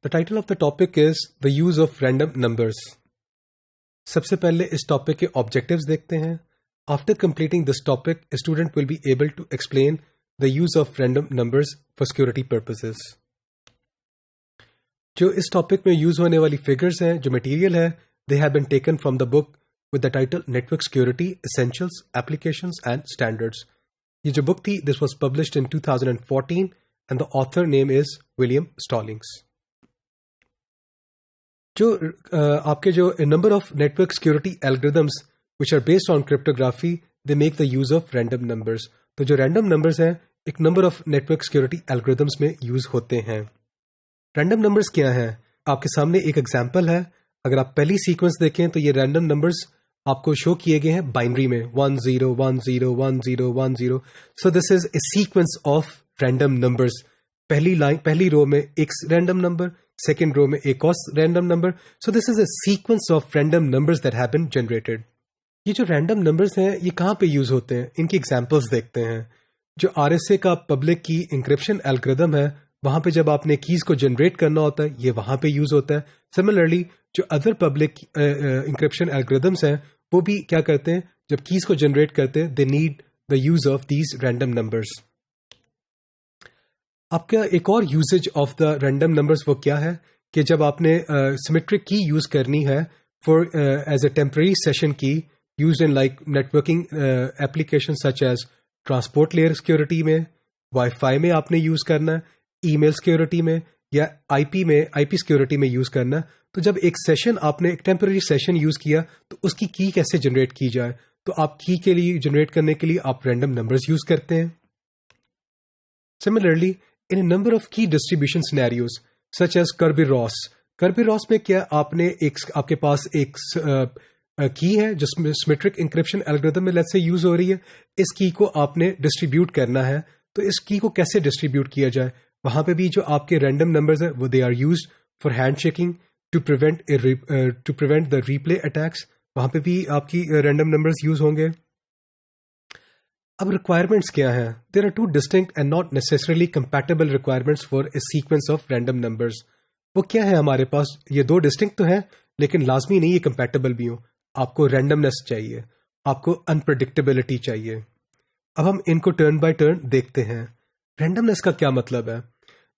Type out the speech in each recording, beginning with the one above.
The title of the topic is The Use of Random Numbers. सबसे पहले इस topic के ऑब्जेक्टिव्स देखते हैं. After completing this topic, a student will be able to explain the use of random numbers for security purposes. जो इस topic में use होने वाली फिगर्स हैं, जो मटेरियल है, they have been taken from the book with the title Network Security Essentials, Applications and Standards. ये जो बुक थी, this was published in 2014 and the author name is William Stallings. जो आपके जो number of network security algorithms which are based on cryptography, they make the use of random numbers. तो जो random numbers हैं, एक number of network security algorithms में use होते हैं. Random numbers क्या हैं? आपके सामने एक एग्जाम्पल है. अगर आप पहली सीक्वेंस देखें तो ये रैंडम नंबर्स आपको शो किए गए हैं बाइनरी में 1 0 1 0 1 0 1 0. सो this is a sequence of random numbers. पहली रो में एक रैंडम नंबर, सेकेंड रो में एक और random number. So this is a sequence of random numbers that have been generated. ये जो रैंडम नंबर्स हैं, ये कहाँ पे यूज होते हैं? इनकी एग्जाम्पल्स देखते हैं. जो RSA का पब्लिक की इंक्रिप्शन एल्गोरिथम है, वहां पे जब आपने कीज को जनरेट करना होता है, ये वहां पे यूज होता है. सिमिलरली जो अदर पब्लिक इंक्रिप्शन एल्गोरिथम्स हैं, वो भी क्या करते हैं, जब कीज को जनरेट करते हैं, they need the use of these random numbers. आपका एक और usages of the random numbers वो क्या है कि जब आपने सिमेट्रिक की यूज करनी है for as a temporary session की used in like networking application such as transport layer security में, वाईफाई में आपने यूज करना है, ईमेल सिक्योरिटी में या आईपी सिक्योरिटी में यूज करना. तो जब एक सेशन आपने एक टेम्पररी सेशन यूज किया, तो उसकी की कैसे जनरेट की जाए? तो आप की के लिए जनरेट करने के लिए आप रैंडम नंबर्स यूज करते हैं. Similarly in a number of key distribution scenarios such as Kerberos में क्या आपके पास एक की है जिसमें सिमेट्रिक इंक्रिप्शन एल्गोरिथम में लेट्स से यूज हो रही है. इस की को आपने डिस्ट्रीब्यूट करना है, तो इस की को कैसे डिस्ट्रीब्यूट किया जाए? वहां पे भी जो आपके रैंडम नंबर्स हैं, वो they are used for handshaking to prevent the replay attacks. वहां पे भी आपकी रैंडम नंबर्स यूज होंगे. अब रिक्वायरमेंट्स क्या हैं? There are two distinct and not necessarily compatible requirements for a sequence of random numbers. वो क्या है हमारे पास? ये दो डिस्टिंक्ट तो हैं, लेकिन लाजमी नहीं ये कंपैटिबल भी हो. आपको रैंडमनेस चाहिए, आपको अनप्रेडिक्टेबिलिटी चाहिए. अब हम इनको टर्न बाय टर्न देखते हैं. रैंडमनेस का क्या मतलब है?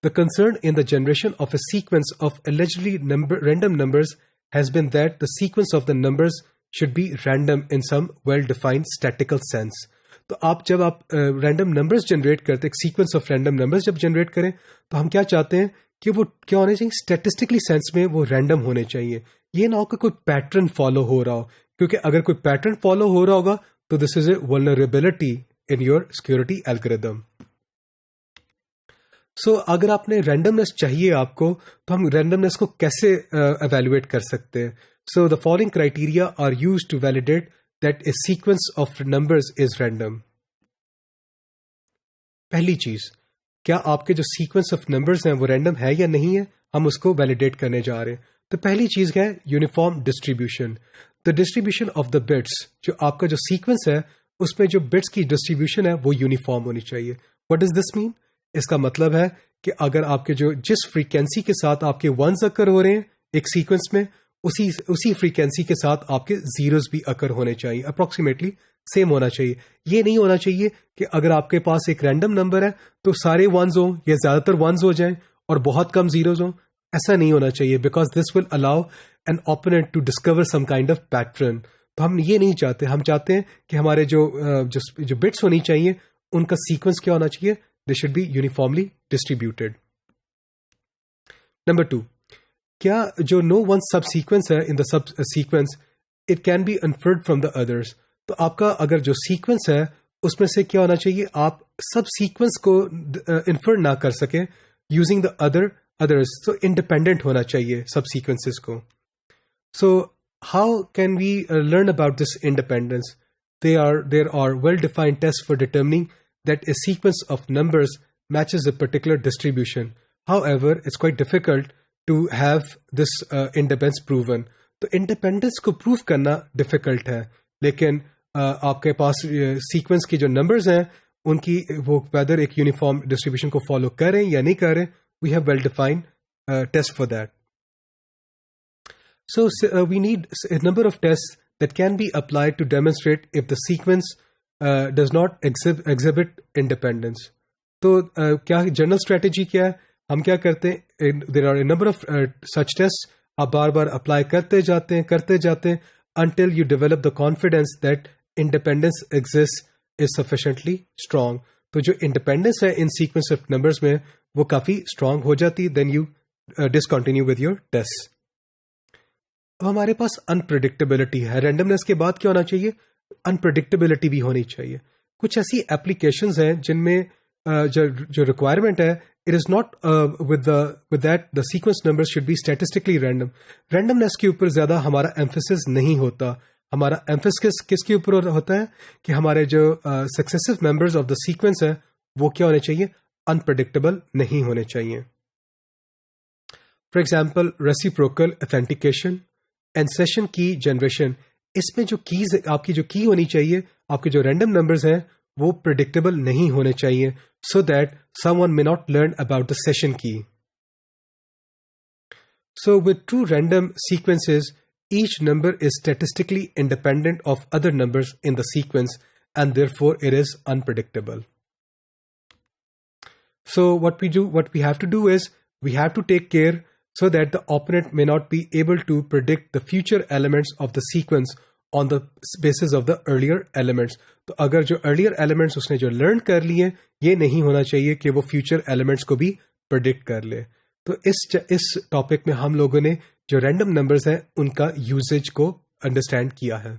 The concern in the generation of a sequence of allegedly random numbers has been that the sequence of the numbers should be random in some well defined statical sense. तो जब आप random numbers generate करते हैं, एक sequence of random numbers जब generate करें, तो हम क्या चाहते हैं कि वो क्या होने चाहिए? स्टैटिस्टिकली सेंस में वो रैंडम होने चाहिए. ये ना हो कि कोई पैटर्न फॉलो हो रहा हो, क्योंकि अगर कोई पैटर्न फॉलो हो रहा होगा तो this is a vulnerability in your security algorithm. So अगर आपने रैंडमनेस चाहिए आपको, तो हम रैंडमनेस को कैसे एवेल्युएट कर सकते हैं? So the following criteria are used to validate that a sequence of numbers is random. पहली चीज, क्या आपके जो सीक्वेंस ऑफ नंबर्स हैं वो रैंडम है या नहीं है, हम उसको वैलिडेट करने जा रहे हैं. तो पहली चीज है uniform distribution. The distribution of the bits, जो आपका जो सीक्वेंस है उसमें जो बिट्स की डिस्ट्रीब्यूशन है वो यूनिफॉर्म होनी चाहिए. What does this mean? इसका मतलब है कि अगर आपके जो जिस फ्रीक्वेंसी के साथ आपके वंस अकर हो रहे हैं एक सीक्वेंस में, उसी फ्रीक्वेंसी के साथ आपके जीरोस भी अकर होने चाहिए, अप्रोक्सीमेटली सेम होना चाहिए. ये नहीं होना चाहिए कि अगर आपके पास एक रैंडम नंबर है तो सारे वंस हो या ज्यादातर वंस हो जाएं और बहुत कम जीरोस हो. ऐसा नहीं होना चाहिए, because this will allow an opponent to discover some kind of pattern. तो हम ये नहीं चाहते. हम चाहते हैं कि हमारे जो बिट्स होनी चाहिए उनका सीक्वेंस क्या होना चाहिए? They should be uniformly distributed. Number 2, क्या जो नो वन सब सीक्वेंस है in the sub sequence it can be inferred from the others. तो आपका अगर जो सीक्वेंस है उसमें से क्या होना चाहिए? आप सब सीक्वेंस को इन्फर ना कर सके यूजिंग द अदर्स. तो इंडिपेंडेंट होना चाहिए सब सीक्वेंसेस को. So how can we learn about this independence? There are well defined test for determining that a sequence of numbers matches a particular distribution. However it's quite difficult to have this independence proven. तो independence को prove करना difficult है, लेकिन आपके पास sequence की जो numbers हैं उनकी वो वेदर एक यूनिफॉर्म डिस्ट्रीब्यूशन को फॉलो करें या नहीं करें, we have well defined test for that. So we need a number of tests that can be applied to demonstrate if the sequence does not exhibit independence. तो क्या general strategy क्या है? हम क्या करते हैं, there are a number of such tests. आप बार बार apply करते जाते हैं until you develop the confidence that independence exists is sufficiently strong. तो जो independence है in sequence of numbers में वो काफी strong हो जाती, then you discontinue with your tests. अब हमारे पास अनप्रेडिक्टेबिलिटी है. रैंडमनेस के बाद क्या होना चाहिए? अनप्रेडिक्टेबिलिटी भी होनी चाहिए. कुछ ऐसी एप्लीकेशंस हैं जिनमें जो रिक्वायरमेंट है, it is not with that the sequence numbers should B statistically random. Randomness के ऊपर ज्यादा हमारा एम्फेसिस नहीं होता. हमारा एम्फेसिस किसके ऊपर होता है कि हमारे जो successive members of the sequence है वो क्या होने चाहिए? अनप्रेडिक्टेबल नहीं होने चाहिए. For example reciprocal authentication and session की जनरेशन, इसमें जो कीज आपकी जो की होनी चाहिए, आपके जो रैंडम नंबर्स हैं वो प्रेडिक्टेबल नहीं होने चाहिए, so that someone may not learn about the session key. So with true random sequences, each number is statistically independent of other numbers in the sequence and therefore it is unpredictable. So what we have to do is we have to take care so that the opponent may not be able to predict the future elements of the sequence on the basis of the earlier elements. तो अगर जो earlier elements उसने जो learn कर लिए, ये नहीं होना चाहिए कि वो future elements को भी predict कर ले. तो इस टॉपिक में हम लोगों ने जो random numbers हैं उनका usage को understand किया है.